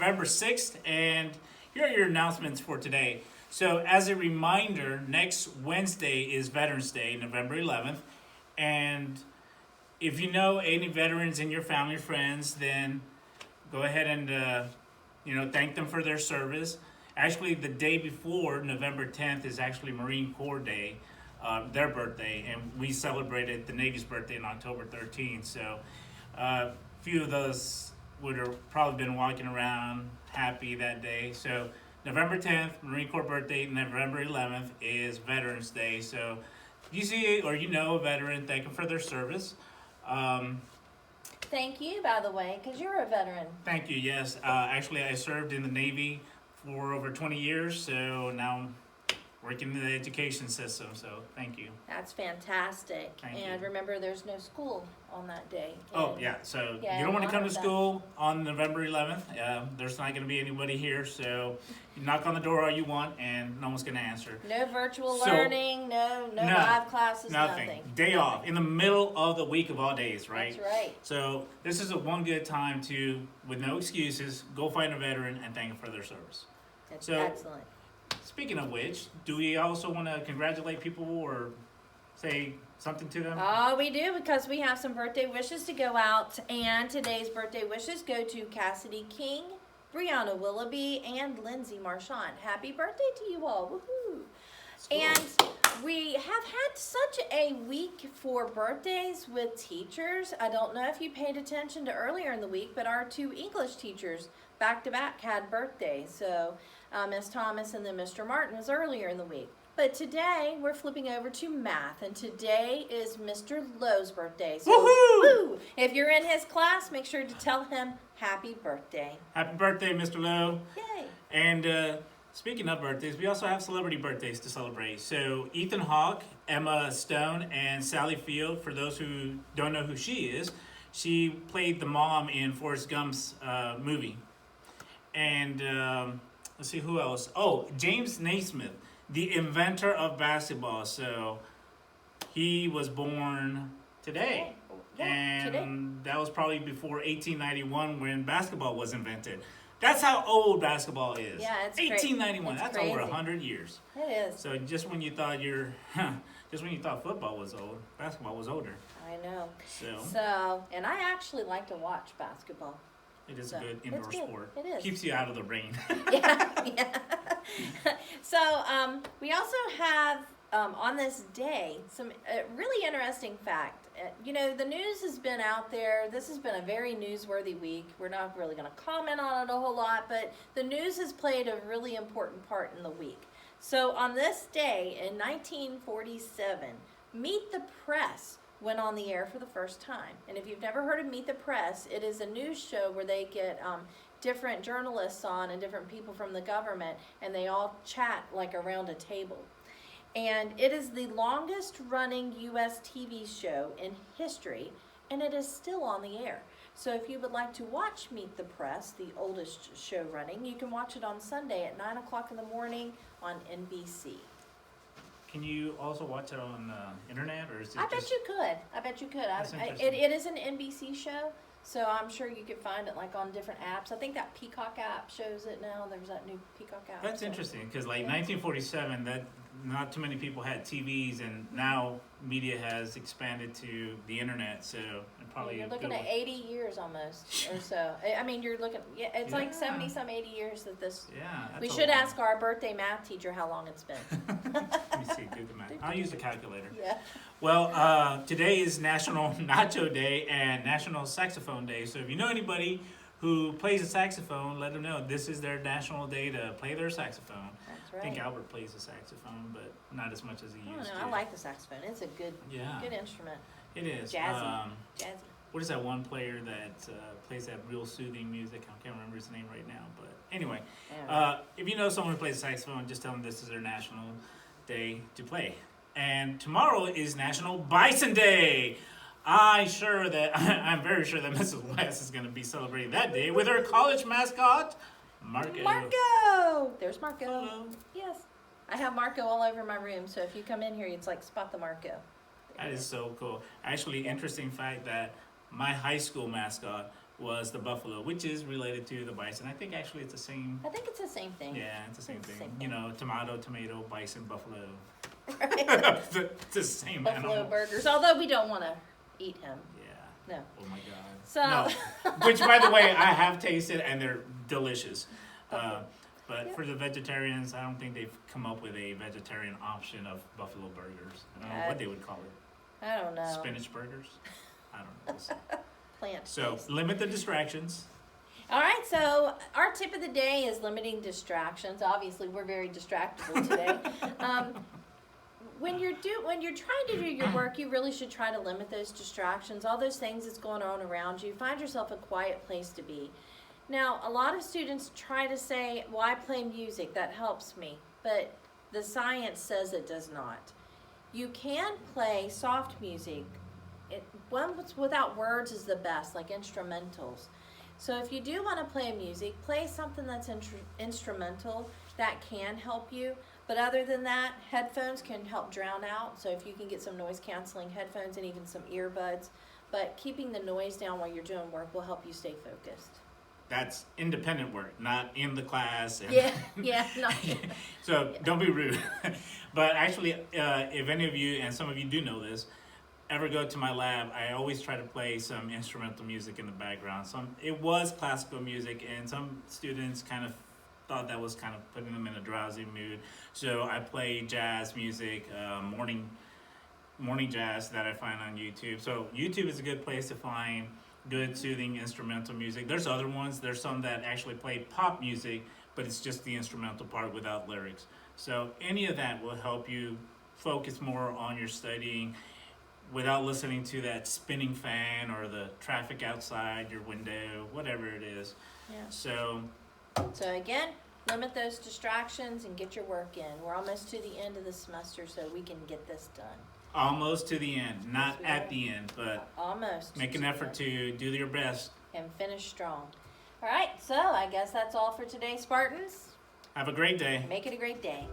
November 6th, and here are your announcements for today. So, as a reminder, next Wednesday is Veterans Day, November 11th, and if you know any veterans in your family or friends, then go ahead and thank them for their service. Actually, the day before, November 10th, is actually Marine Corps Day, their birthday, and we celebrated the Navy's birthday on October 13th. So, a few of those would have probably been walking around happy that day. So, November 10th, Marine Corps birthday. November 11th is Veterans Day. So, if you see or you know a veteran, thank them for their service. Thank you, by the way, because you're a veteran. Thank you. Yes, actually, I served in the Navy for over 20 years, so now I'm working in the education system. So thank you. That's fantastic. Thank and you. remember, there's no school on that day. Oh yeah, so Yeah, you don't want to come to honor that. school on November 11th. There's not going to be anybody here, so you knock on the door all you want, and no one's going to answer. No virtual So- learning, no live classes, nothing. Day off in the middle of the week of all days, right? That's right. So this is a one good time to, with no excuses, go find a veteran and thank them for their service. It's So- excellent. Speaking of which, do we also want to congratulate people or say something to them? Oh, we do, because we have some birthday wishes to go out, and today's birthday wishes go to Cassidy King, Brianna Willoughby, and Lindsay Marchand. Happy birthday to you all. Woohoo! Cool. And we have had such a week for birthdays with teachers. I don't know if you paid attention to earlier in the week, but our two English teachers back-to-back had birthdays. So Miss Thomas and then Mr. Martin was earlier in the week. But today we're flipping over to math, and today is Mr. Lowe's birthday. So Woohoo! woo! If you're in his class, make sure to tell him happy birthday. Happy birthday, Mr. Lowe. Yay! And speaking of birthdays, we also have celebrity birthdays to celebrate. So Ethan Hawke, Emma Stone, and Sally Field, for those who don't know who she is, she played the mom in Forrest Gump's movie. And let's see who else. Oh, James Naismith, the inventor of basketball. So he was born today. Yeah, And today. that was probably before 1891 when basketball was invented. That's how old basketball is. Yeah, it's 1891. it's That's crazy. over 100 years. It is. So just when you thought football was old, basketball was older. I know. So And I actually like to watch basketball. it is So, a good it's indoor good. sport. It is. Keeps you out of the rain. yeah. So we also have on this day some really interesting fact. The news has been out there. This has been a very newsworthy week. We're not really going to comment on it a whole lot, but the news has played a really important part in the week. So on this day in 1947, Meet the Press went on the air for the first time. And if you've never heard of Meet the Press, it is a news show where they get different journalists on and different people from the government, and they all chat like around a table. And it is the longest running U.S. TV show in history, and it is still on the air. So if you would like to watch Meet the Press, the oldest show running, you can watch it on Sunday at 9 o'clock in the morning on NBC. Can you also watch it on internet, or is it I bet you could. That's It interesting. is an NBC show, so I'm sure you could find it like on different apps. I think that Peacock app shows it now. There's that new Peacock app. That's so- interesting because, like, Yeah. 1947, that not too many people had TVs, and now media has expanded to the internet. So and probably You're a looking good at one. 80 years almost or so. I mean, you're looking. Yeah, it's like Yeah. 70 some 80 years that this. Yeah, that's We a should lot. ask our birthday math teacher how long it's been. Let me see, do the math. I'll use the calculator. Yeah. Well, today is National Nacho Day and National Saxophone Day. So if you know anybody who plays a saxophone, let them know this is their national day to play their saxophone. That's I right. think Albert plays the saxophone, but not as much as he I don't used know. to. I like the saxophone. It's a good Yeah, instrument. it is. Jazzy. What is that one player that plays that real soothing music? I can't remember his name right now. But anyway, Yeah. if you know someone who plays the saxophone, just tell them this is their national day to play. And tomorrow is National Bison Day. I'm very sure that Mrs. West is going to be celebrating that day with her college mascot, Marco. Marco! There's Marco. Hello. Yes. I have Marco all over my room, so if you come in here, it's like spot the Marco. That is so cool. Actually, interesting fact that my high school mascot was the buffalo, which is related to the bison. I think actually it's the same. I think it's the same thing. Yeah, it's the same It's the thing. same You thing. know, tomato, bison, buffalo. Right. It's the same Buffalo animal. burgers, although we don't want to eat him. Yeah. No. Oh my God. So, No. Which, by the way, I have tasted and they're delicious. Okay. But Yeah. for the vegetarians, I don't think they've come up with a vegetarian option of buffalo burgers. I don't know what they would call it. I don't know. Spinach burgers? I don't know. Plant So based. limit the distractions. All right, so our tip of the day is limiting distractions. Obviously, we're very distractible today. When you're trying to do your work, you really should try to limit those distractions, all those things that's going on around you. Find yourself a quiet place to be. Now, a lot of students try to say, well, I play music, that helps me, but the science says it does not. You can play soft music. One without words is the best, like instrumentals. So if you do want to play music, play something that's instrumental that can help you. But other than that, headphones can help drown out. So if you can get some noise canceling headphones and even some earbuds, but keeping the noise down while you're doing work will help you stay focused. That's independent work, not in the class. And Yeah, no. So don't be rude. But actually, if any of you, and some of you do know this, ever go to my lab, I always try to play some instrumental music in the background. It was classical music, and some students kind of thought that was kind of putting them in a drowsy mood. So I play jazz music, morning jazz that I find on YouTube. So YouTube is a good place to find good soothing instrumental music. There's other ones. There's some that actually play pop music, but it's just the instrumental part without lyrics. So any of that will help you focus more on your studying without listening to that spinning fan or the traffic outside your window, whatever it is. Yeah. So So again, limit those distractions and get your work in. We're almost to the end of the semester, so we can get this done. almost to the end, not Yes, we at are. the end, but Almost. make an effort to do your best. And finish strong. All right, so I guess that's all for today, Spartans. Have a great day. Make it a great day.